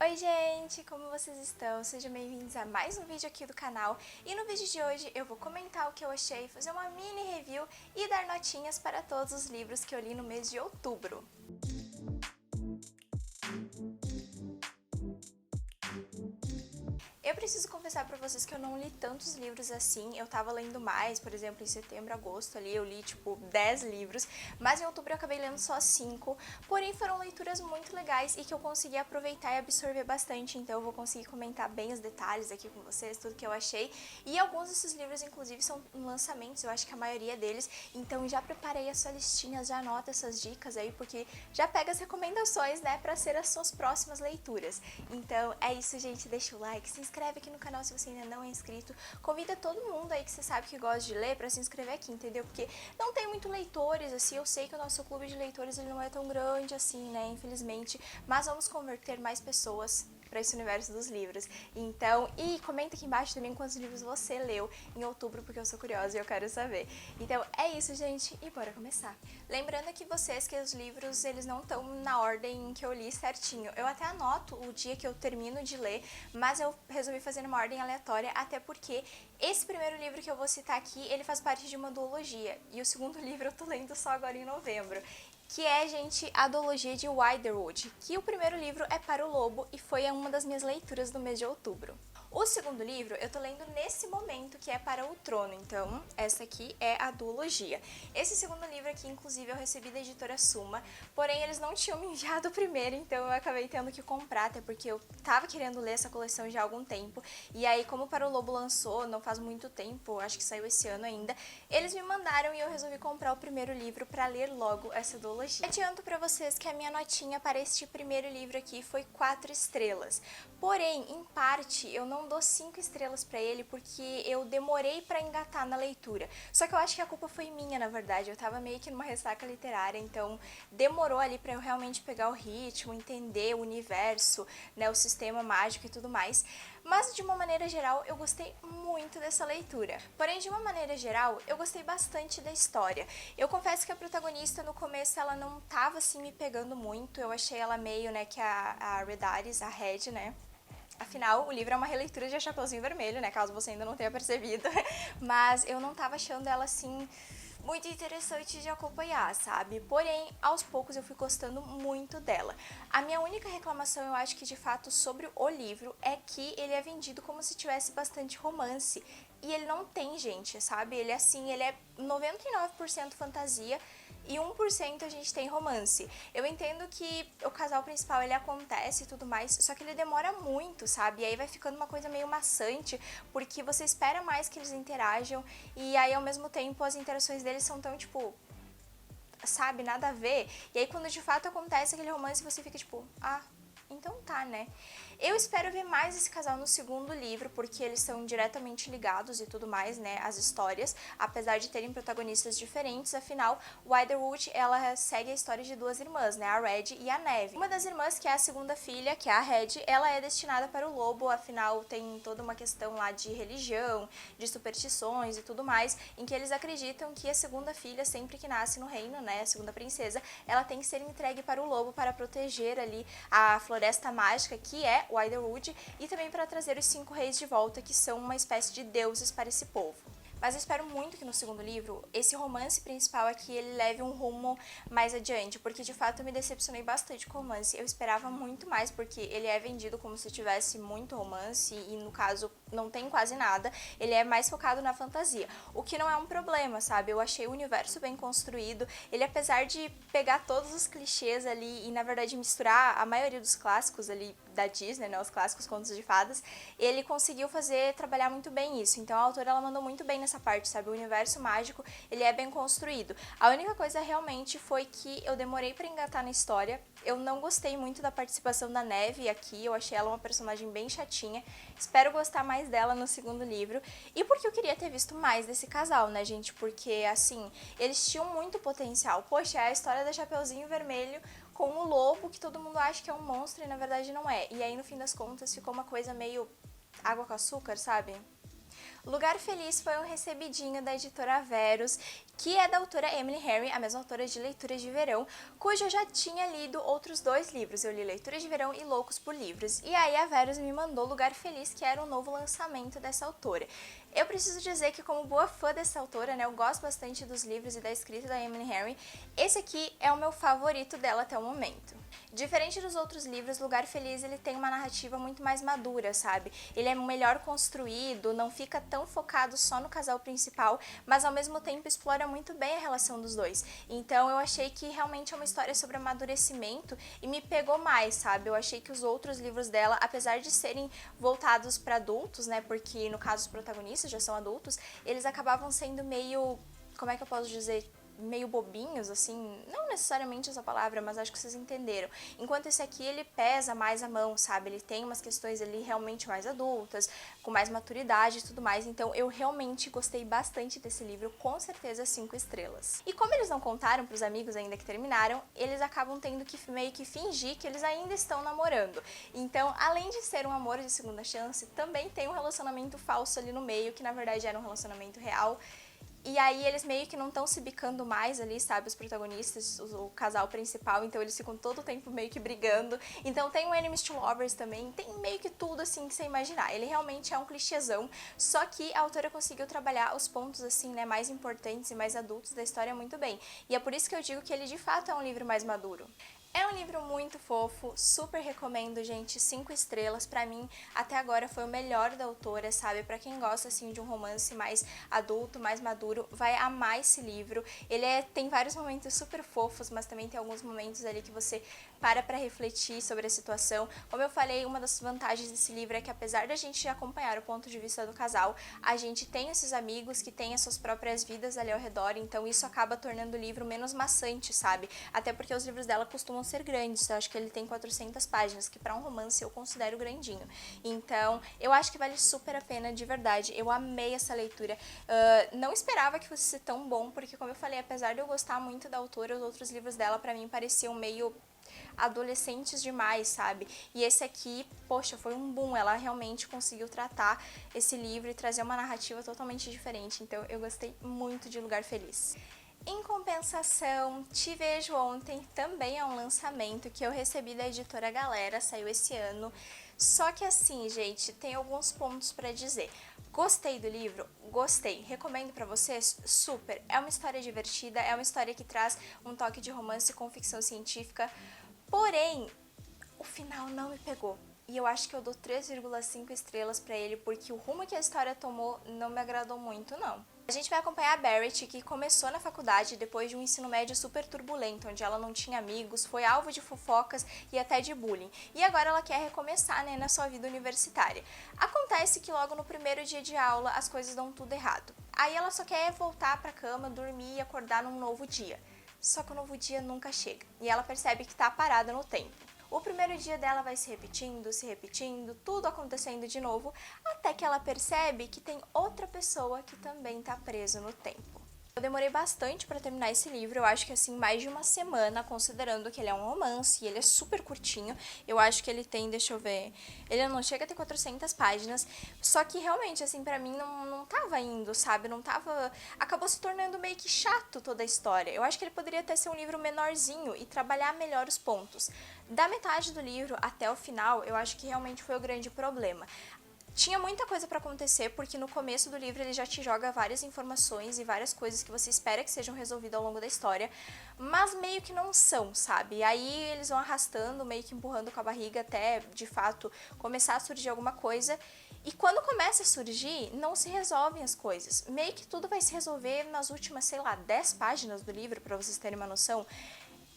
Oi gente, como vocês estão? Sejam bem-vindos a mais um vídeo aqui do canal. E no vídeo de hoje eu vou comentar o que eu achei, fazer uma mini review e dar notinhas para todos os livros que eu li no mês de outubro. Eu preciso confessar pra vocês que eu não li tantos livros assim, eu tava lendo mais, por exemplo, em setembro, agosto ali, eu li tipo 10 livros, mas em outubro eu acabei lendo só 5, porém foram leituras muito legais e que eu consegui aproveitar e absorver bastante, então eu vou conseguir comentar bem os detalhes aqui com vocês, tudo que eu achei, e alguns desses livros inclusive são lançamentos, eu acho que a maioria deles, então já preparei a sua listinha, já anota essas dicas aí, porque já pega as recomendações, né, pra ser as suas próximas leituras. Então é isso, gente, deixa o like, se inscreve aqui no canal se você ainda não é inscrito, convida todo mundo aí que você sabe que gosta de ler pra se inscrever aqui, entendeu? Porque não tem muito leitores, assim, eu sei que o nosso clube de leitores ele não é tão grande assim, né, infelizmente, mas vamos converter mais pessoas para esse universo dos livros. Então, e comenta aqui embaixo também quantos livros você leu em outubro, porque eu sou curiosa e eu quero saber. Então, é isso, gente, e bora começar. Lembrando aqui vocês que os livros, eles não estão na ordem que eu li certinho. Eu até anoto o dia que eu termino de ler, mas eu resolvi fazer numa ordem aleatória, até porque esse primeiro livro que eu vou citar aqui, ele faz parte de uma duologia, e o segundo livro eu tô lendo só agora em novembro, que é, gente, a duologia de Widerwood, que o primeiro livro é Para o Lobo e foi uma das minhas leituras do mês de outubro. O segundo livro eu tô lendo nesse momento, que é Para o Trono, então essa aqui é a duologia. Esse segundo livro aqui, inclusive, eu recebi da editora Suma, porém eles não tinham me enviado o primeiro, então eu acabei tendo que comprar, até porque eu tava querendo ler essa coleção já há algum tempo, e aí como Para o Lobo lançou, não faz muito tempo, acho que saiu esse ano ainda, eles me mandaram e eu resolvi comprar o primeiro livro pra ler logo essa duologia. Adianto pra vocês que a minha notinha para este primeiro livro aqui foi 4 estrelas, porém, em parte, eu não dou 5 estrelas pra ele porque eu demorei pra engatar na leitura. Só que eu acho que a culpa foi minha, na verdade. Eu tava meio que numa ressaca literária, então demorou ali pra eu realmente pegar o ritmo, entender o universo, né, o sistema mágico e tudo mais. Mas de uma maneira geral, eu gostei muito dessa leitura. Porém, de uma maneira geral, eu gostei bastante da história. Eu confesso que a protagonista no começo ela não tava assim me pegando muito. Eu achei ela meio, né, que a Redaris, a Red, né? Afinal, o livro é uma releitura de A Chapeuzinho Vermelho, né, caso você ainda não tenha percebido, mas eu não tava achando ela, assim, muito interessante de acompanhar, sabe? Porém, aos poucos eu fui gostando muito dela. A minha única reclamação, eu acho que de fato sobre o livro, é que ele é vendido como se tivesse bastante romance, e ele não tem, gente, sabe? Ele é assim, ele é 99% fantasia, e 1% a gente tem romance. Eu entendo que o casal principal ele acontece e tudo mais, só que ele demora muito, sabe? E aí vai ficando uma coisa meio maçante, porque você espera mais que eles interajam e aí ao mesmo tempo as interações deles são tão tipo, sabe, nada a ver. E aí quando de fato acontece aquele romance você fica tipo, ah, então tá, né? Eu espero ver mais esse casal no segundo livro, porque eles são diretamente ligados e tudo mais, né, as histórias, apesar de terem protagonistas diferentes, afinal, Widerwood, ela segue a história de duas irmãs, né, a Red e a Neve. Uma das irmãs, que é a segunda filha, que é a Red, ela é destinada para o lobo, afinal tem toda uma questão lá de religião, de superstições e tudo mais, em que eles acreditam que a segunda filha, sempre que nasce no reino, né, a segunda princesa, ela tem que ser entregue para o lobo para proteger ali a floresta mágica, que é Widerwood, e também para trazer os 5 reis de volta, que são uma espécie de deuses para esse povo. Mas eu espero muito que no segundo livro, esse romance principal aqui, ele leve um rumo mais adiante, porque de fato eu me decepcionei bastante com o romance. Eu esperava muito mais, porque ele é vendido como se tivesse muito romance, e no caso não tem quase nada, ele é mais focado na fantasia, o que não é um problema, sabe? Eu achei o universo bem construído, ele apesar de pegar todos os clichês ali e na verdade misturar a maioria dos clássicos ali da Disney, né, os clássicos contos de fadas, ele conseguiu trabalhar muito bem isso, então a autora ela mandou muito bem nessa parte, sabe? O universo mágico, ele é bem construído. A única coisa realmente foi que eu demorei pra engatar na história, eu não gostei muito da participação da Neve aqui, eu achei ela uma personagem bem chatinha, espero gostar mais dela no segundo livro, e porque eu queria ter visto mais desse casal, né, gente? Porque, assim, eles tinham muito potencial. Poxa, é a história da Chapeuzinho Vermelho com o lobo, que todo mundo acha que é um monstro e na verdade não é. E aí, no fim das contas, ficou uma coisa meio água com açúcar, sabe? Lugar Feliz foi um recebidinho da editora Verus, que é da autora Emily Henry, a mesma autora de Leituras de Verão, cujo eu já tinha lido outros 2 livros. Eu li Leituras de Verão e Loucos por Livros. E aí a Verus me mandou Lugar Feliz, que era um novo lançamento dessa autora. Eu preciso dizer que, como boa fã dessa autora, né, eu gosto bastante dos livros e da escrita da Emily Henry. Esse aqui é o meu favorito dela até o momento. Diferente dos outros livros, Lugar Feliz ele tem uma narrativa muito mais madura, sabe? Ele é melhor construído, não fica tão focado só no casal principal, mas ao mesmo tempo explora muito bem a relação dos dois. Então eu achei que realmente é uma história sobre amadurecimento e me pegou mais, sabe? Eu achei que os outros livros dela, apesar de serem voltados para adultos, né? Porque no caso os protagonistas já são adultos, eles acabavam sendo meio, como é que eu posso dizer, meio bobinhos, assim, não necessariamente essa palavra, mas acho que vocês entenderam. Enquanto esse aqui, ele pesa mais a mão, sabe? Ele tem umas questões ali realmente mais adultas, com mais maturidade e tudo mais, então eu realmente gostei bastante desse livro, com certeza 5 estrelas. E como eles não contaram pros amigos ainda que terminaram, eles acabam tendo que meio que fingir que eles ainda estão namorando. Então, além de ser um amor de segunda chance, também tem um relacionamento falso ali no meio, que na verdade era um relacionamento real. E aí eles meio que não estão se bicando mais ali, sabe, os protagonistas, o casal principal, então eles ficam todo o tempo meio que brigando. Então tem o Enemies to Lovers também, tem meio que tudo assim que você imaginar. Ele realmente é um clichêzão, só que a autora conseguiu trabalhar os pontos assim, né, mais importantes e mais adultos da história muito bem. E é por isso que eu digo que ele de fato é um livro mais maduro. É um livro muito fofo, super recomendo, gente, 5 estrelas. Pra mim, até agora foi o melhor da autora, sabe? Pra quem gosta, assim, de um romance mais adulto, mais maduro, vai amar esse livro. Ele tem vários momentos super fofos, mas também tem alguns momentos ali que você para pra refletir sobre a situação. Como eu falei, uma das vantagens desse livro é que apesar da gente acompanhar o ponto de vista do casal, a gente tem esses amigos que têm as suas próprias vidas ali ao redor, então isso acaba tornando o livro menos maçante, sabe? Até porque os livros dela costumam ser grandes, eu acho que ele tem 400 páginas, que para um romance eu considero grandinho. Então, eu acho que vale super a pena, de verdade. Eu amei essa leitura. Não esperava que fosse ser tão bom, porque como eu falei, apesar de eu gostar muito da autora, os outros livros dela para mim pareciam meio adolescentes demais, sabe? E esse aqui, poxa, foi um boom. Ela realmente conseguiu tratar esse livro e trazer uma narrativa totalmente diferente. Então, eu gostei muito de Lugar Feliz. Em compensação, Te Vejo Ontem também é um lançamento que eu recebi da editora Galera, saiu esse ano. Só que assim, gente, tem alguns pontos pra dizer. Gostei do livro? Gostei. Recomendo pra vocês? Super. É uma história divertida, é uma história que traz um toque de romance com ficção científica. Porém, o final não me pegou. E eu acho que eu dou 3,5 estrelas pra ele, porque o rumo que a história tomou não me agradou muito, não. A gente vai acompanhar a Barrett, que começou na faculdade depois de um ensino médio super turbulento, onde ela não tinha amigos, foi alvo de fofocas e até de bullying. E agora ela quer recomeçar, né, na sua vida universitária. Acontece que logo no primeiro dia de aula as coisas dão tudo errado. Aí ela só quer voltar pra cama, dormir e acordar num novo dia. Só que o novo dia nunca chega, e ela percebe que tá parada no tempo. O primeiro dia dela vai se repetindo, tudo acontecendo de novo, até que ela percebe que tem outra pessoa que também tá presa no tempo. Eu demorei bastante para terminar esse livro, eu acho que assim, mais de uma semana, considerando que ele é um romance e ele é super curtinho. Eu acho que ele tem, deixa eu ver, ele não chega a ter 400 páginas, só que realmente, assim, pra mim não tava indo, sabe? Não tava... Acabou se tornando meio que chato toda a história. Eu acho que ele poderia até ser um livro menorzinho e trabalhar melhor os pontos. Da metade do livro até o final, eu acho que realmente foi o grande problema. Tinha muita coisa pra acontecer, porque no começo do livro ele já te joga várias informações e várias coisas que você espera que sejam resolvidas ao longo da história, mas meio que não são, sabe? E aí eles vão arrastando, meio que empurrando com a barriga até, de fato, começar a surgir alguma coisa. E quando começa a surgir, não se resolvem as coisas. Meio que tudo vai se resolver nas últimas, sei lá, 10 páginas do livro, pra vocês terem uma noção.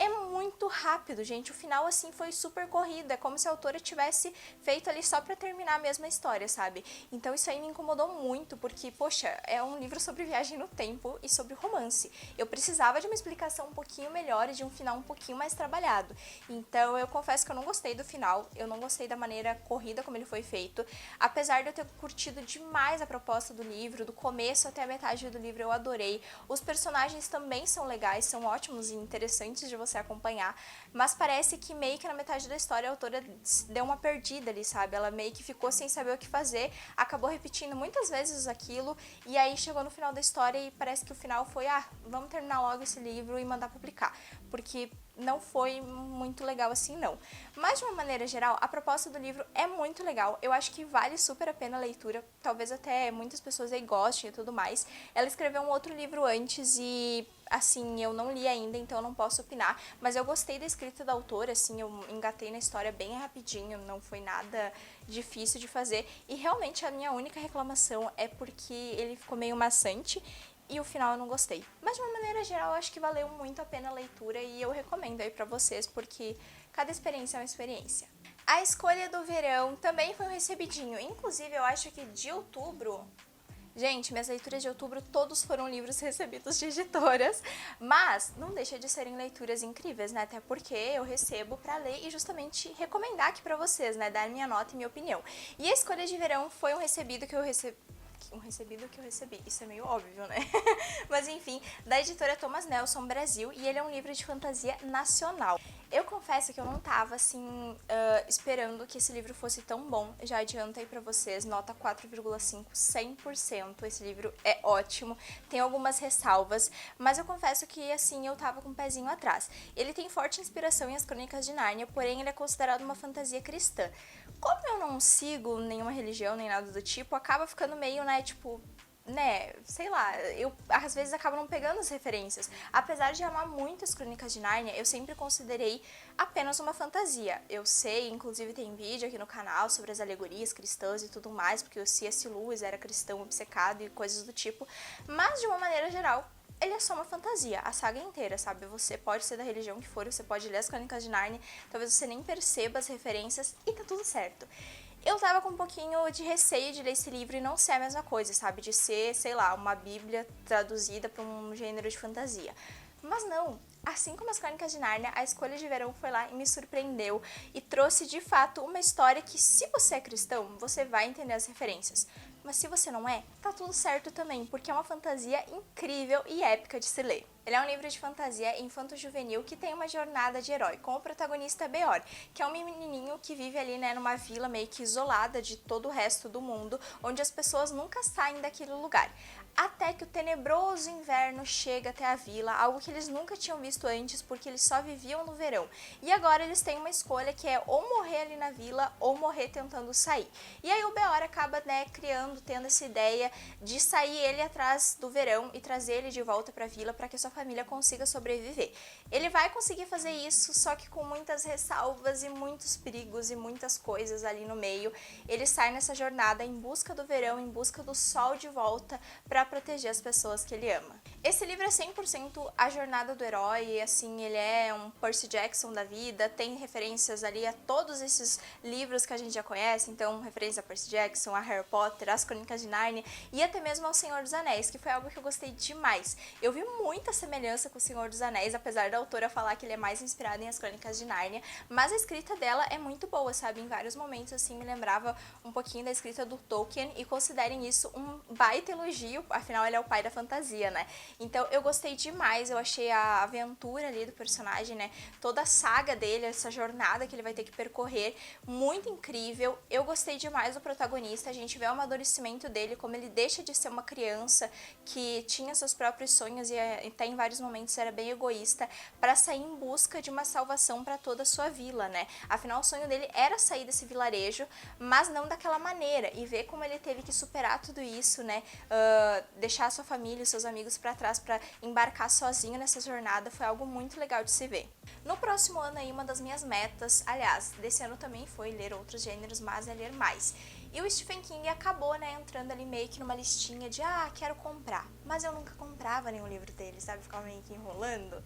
É muito rápido, gente. O final, assim, foi super corrido. É como se a autora tivesse feito ali só pra terminar a mesma história, sabe? Então isso aí me incomodou muito, porque, poxa, é um livro sobre viagem no tempo e sobre romance. Eu precisava de uma explicação um pouquinho melhor e de um final um pouquinho mais trabalhado. Então eu confesso que eu não gostei do final, eu não gostei da maneira corrida como ele foi feito. Apesar de eu ter curtido demais a proposta do livro, do começo até a metade do livro eu adorei. Os personagens também são legais, são ótimos e interessantes de você acompanhar. acompanhar, mas parece que meio que na metade da história a autora deu uma perdida ali, sabe? Ela meio que ficou sem saber o que fazer, acabou repetindo muitas vezes aquilo, e aí chegou no final da história e parece que o final foi, vamos terminar logo esse livro e mandar publicar, porque não foi muito legal assim, não. Mas, de uma maneira geral, a proposta do livro é muito legal. Eu acho que vale super a pena a leitura. Talvez até muitas pessoas aí gostem e tudo mais. Ela escreveu um outro livro antes e, assim, eu não li ainda, então eu não posso opinar. Mas eu gostei da escrita da autora, assim, eu engatei na história bem rapidinho. Não foi nada difícil de fazer. E, realmente, a minha única reclamação é porque ele ficou meio maçante. E o final eu não gostei. Mas de uma maneira geral, eu acho que valeu muito a pena a leitura e eu recomendo aí pra vocês, porque cada experiência é uma experiência. A escolha do verão também foi um recebidinho. Inclusive, eu acho que de outubro... Gente, minhas leituras de outubro todos foram livros recebidos de editoras, mas não deixa de serem leituras incríveis, né? Até porque eu recebo pra ler e justamente recomendar aqui pra vocês, né? Dar minha nota e minha opinião. E a escolha de verão foi um recebido que eu recebi. Isso é meio óbvio, né? Mas enfim, da editora Thomas Nelson Brasil, e ele é um livro de fantasia nacional. Eu confesso que eu não tava, assim, esperando que esse livro fosse tão bom. Já adianto aí pra vocês, nota 4,5, 100%. Esse livro é ótimo, tem algumas ressalvas, mas eu confesso que, assim, eu tava com um pezinho atrás. Ele tem forte inspiração em As Crônicas de Nárnia, porém ele é considerado uma fantasia cristã. Como eu não sigo nenhuma religião, nem nada do tipo, acaba ficando meio, né, tipo... né, sei lá, eu às vezes acabo não pegando as referências. Apesar de amar muito As Crônicas de Nárnia, eu sempre considerei apenas uma fantasia. Eu sei, inclusive tem vídeo aqui no canal sobre as alegorias cristãs e tudo mais, porque o C.S. Lewis era cristão obcecado e coisas do tipo, mas de uma maneira geral, ele é só uma fantasia, a saga inteira, sabe? Você pode ser da religião que for, você pode ler As Crônicas de Nárnia, talvez você nem perceba as referências e tá tudo certo. Eu tava com um pouquinho de receio de ler esse livro e não ser a mesma coisa, sabe? De ser, sei lá, uma bíblia traduzida para um gênero de fantasia. Mas não, assim como As Crônicas de Nárnia, a escolha de verão foi lá e me surpreendeu e trouxe de fato uma história que, se você é cristão, você vai entender as referências. Mas se você não é, tá tudo certo também, porque é uma fantasia incrível e épica de se ler. Ele é um livro de fantasia infanto-juvenil que tem uma jornada de herói, com o protagonista Beor, que é um menininho que vive ali, né, numa vila meio que isolada de todo o resto do mundo, onde as pessoas nunca saem daquele lugar. Até que o tenebroso inverno chega até a vila, algo que eles nunca tinham visto antes, porque eles só viviam no verão. E agora eles têm uma escolha que é ou morrer ali na vila, ou morrer tentando sair. E aí o Beor acaba, né, tendo essa ideia de sair ele atrás do verão e trazer ele de volta pra vila para que sua família consiga sobreviver. Ele vai conseguir fazer isso, só que com muitas ressalvas e muitos perigos e muitas coisas ali no meio. Ele sai nessa jornada em busca do verão, em busca do sol de volta, para proteger as pessoas que ele ama. Esse livro é 100% a jornada do herói, e assim, ele é um Percy Jackson da vida, tem referências ali a todos esses livros que a gente já conhece, então referência a Percy Jackson, a Harry Potter, As Crônicas de Nárnia e até mesmo ao Senhor dos Anéis, que foi algo que eu gostei demais. Eu vi muita semelhança com o Senhor dos Anéis, apesar da autora falar que ele é mais inspirado em As Crônicas de Nárnia, mas a escrita dela é muito boa, sabe? Em vários momentos, assim, me lembrava um pouquinho da escrita do Tolkien, e considerem isso um baita elogio, afinal ele é o pai da fantasia, né? Então eu gostei demais, eu achei a aventura ali do personagem, né? Toda a saga dele, essa jornada que ele vai ter que percorrer, muito incrível. Eu gostei demais do protagonista, a gente vê o amadurecimento dele, como ele deixa de ser uma criança que tinha seus próprios sonhos e até em vários momentos era bem egoísta, para sair em busca de uma salvação para toda a sua vila, né? Afinal, o sonho dele era sair desse vilarejo, mas não daquela maneira, e ver como ele teve que superar tudo isso, né? Deixar a sua família e seus amigos para trás para embarcar sozinho nessa jornada foi algo muito legal de se ver. No próximo ano aí, uma das minhas metas, aliás, desse ano também foi ler outros gêneros, mas é ler mais. E o Stephen King acabou, né, entrando ali meio que numa listinha de, quero comprar. Mas eu nunca comprava nenhum livro dele, sabe? Ficava meio que enrolando.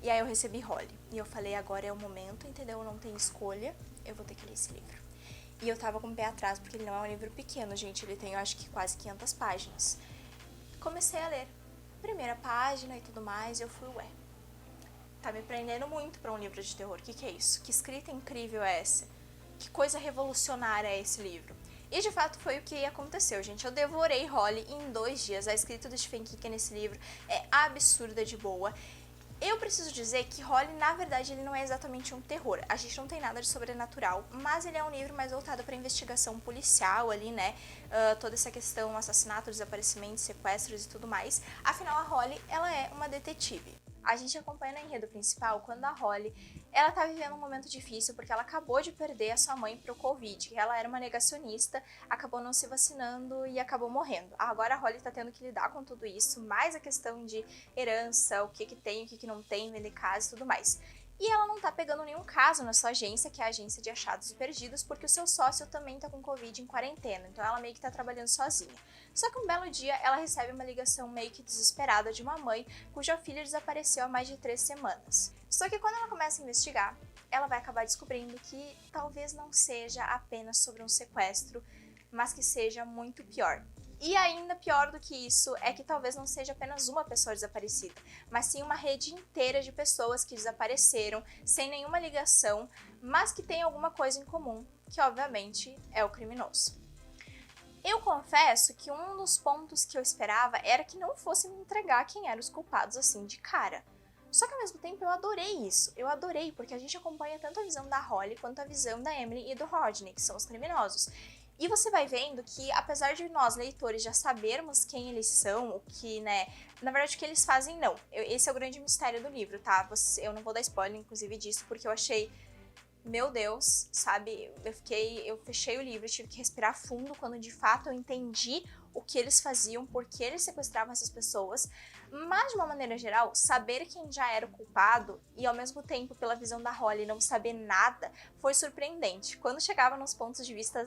E aí eu recebi Holly. E eu falei, agora é o momento, entendeu? Eu não tenho escolha, eu vou ter que ler esse livro. E eu tava com o pé atrás, porque ele não é um livro pequeno, gente. Ele tem, eu acho que quase 500 páginas. Comecei a ler. Primeira página e tudo mais, e eu fui, tá me prendendo muito pra um livro de terror. O que é isso? Que escrita incrível é essa? Que coisa revolucionária é esse livro? E de fato foi o que aconteceu, gente. Eu devorei Holly em 2 dias. A escrita do Stephen King nesse livro é absurda de boa. Eu preciso dizer que Holly, na verdade, ele não é exatamente um terror. A gente não tem nada de sobrenatural, mas ele é um livro mais voltado para investigação policial ali, né? Toda essa questão, assassinatos, desaparecimentos, sequestros e tudo mais. Afinal, a Holly, ela é uma detetive. A gente acompanha no enredo principal quando a Holly, ela tá vivendo um momento difícil porque ela acabou de perder a sua mãe pro Covid. Ela era uma negacionista, acabou não se vacinando e acabou morrendo. Agora a Holly tá tendo que lidar com tudo isso, mais a questão de herança, o que que tem, o que que não tem, vender casa e tudo mais. E ela não tá pegando nenhum caso na sua agência, que é a agência de achados e perdidos, porque o seu sócio também tá com Covid em quarentena, então ela meio que tá trabalhando sozinha. Só que um belo dia ela recebe uma ligação meio que desesperada de uma mãe cuja filha desapareceu há mais de 3 semanas. Só que quando ela começa a investigar, ela vai acabar descobrindo que talvez não seja apenas sobre um sequestro, mas que seja muito pior. E ainda pior do que isso é que talvez não seja apenas uma pessoa desaparecida, mas sim uma rede inteira de pessoas que desapareceram sem nenhuma ligação, mas que tem alguma coisa em comum, que obviamente é o criminoso. Eu confesso que um dos pontos que eu esperava era que não fosse me entregar quem eram os culpados assim de cara. Só que ao mesmo tempo eu adorei isso, eu adorei porque a gente acompanha tanto a visão da Holly quanto a visão da Emily e do Rodney, que são os criminosos. E você vai vendo que, apesar de nós, leitores, já sabermos quem eles são, o que, né, na verdade o que eles fazem, não. Esse é o grande mistério do livro, tá? Eu não vou dar spoiler, inclusive, disso, porque eu achei, meu Deus, sabe, eu fechei o livro, tive que respirar fundo quando de fato eu entendi o que eles faziam, por que eles sequestravam essas pessoas, mas de uma maneira geral, saber quem já era o culpado e ao mesmo tempo, pela visão da Holly, não saber nada, foi surpreendente. Quando chegava nos pontos de vista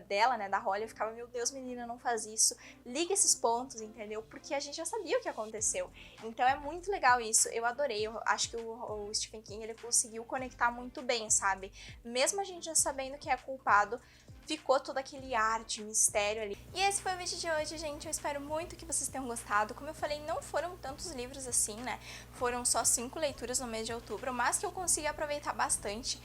dela, né, da Holly, eu ficava, meu Deus, menina, não faz isso, liga esses pontos, entendeu? Porque a gente já sabia o que aconteceu. Então é muito legal isso, eu adorei, eu acho que o Stephen King, ele conseguiu conectar muito bem, sabe? Mesmo a gente já sabendo que é culpado, ficou todo aquele ar de mistério ali. E esse foi o vídeo de hoje, gente. Eu espero muito que vocês tenham gostado. Como eu falei, não foram tantos livros assim, né? Foram só 5 leituras no mês de outubro, mas que eu consegui aproveitar bastante.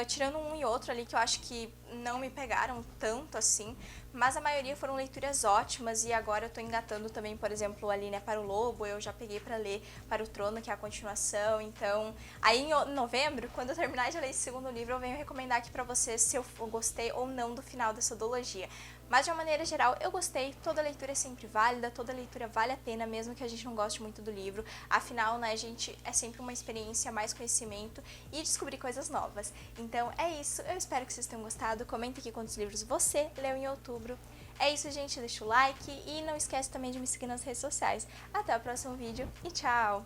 Tirando um e outro ali que eu acho que não me pegaram tanto assim, mas a maioria foram leituras ótimas e agora eu tô engatando também, por exemplo, ali, né, para o Lobo, eu já peguei pra ler Para o Trono, que é a continuação, então aí em novembro, quando eu terminar de ler esse segundo livro, eu venho recomendar aqui pra vocês se eu gostei ou não do final dessa duologia. Mas de uma maneira geral, eu gostei, toda leitura é sempre válida, toda leitura vale a pena, mesmo que a gente não goste muito do livro. Afinal, né, gente, é sempre uma experiência, mais conhecimento e descobrir coisas novas. Então é isso, eu espero que vocês tenham gostado, comenta aqui quantos livros você leu em outubro. É isso, gente, deixa o like e não esquece também de me seguir nas redes sociais. Até o próximo vídeo e tchau!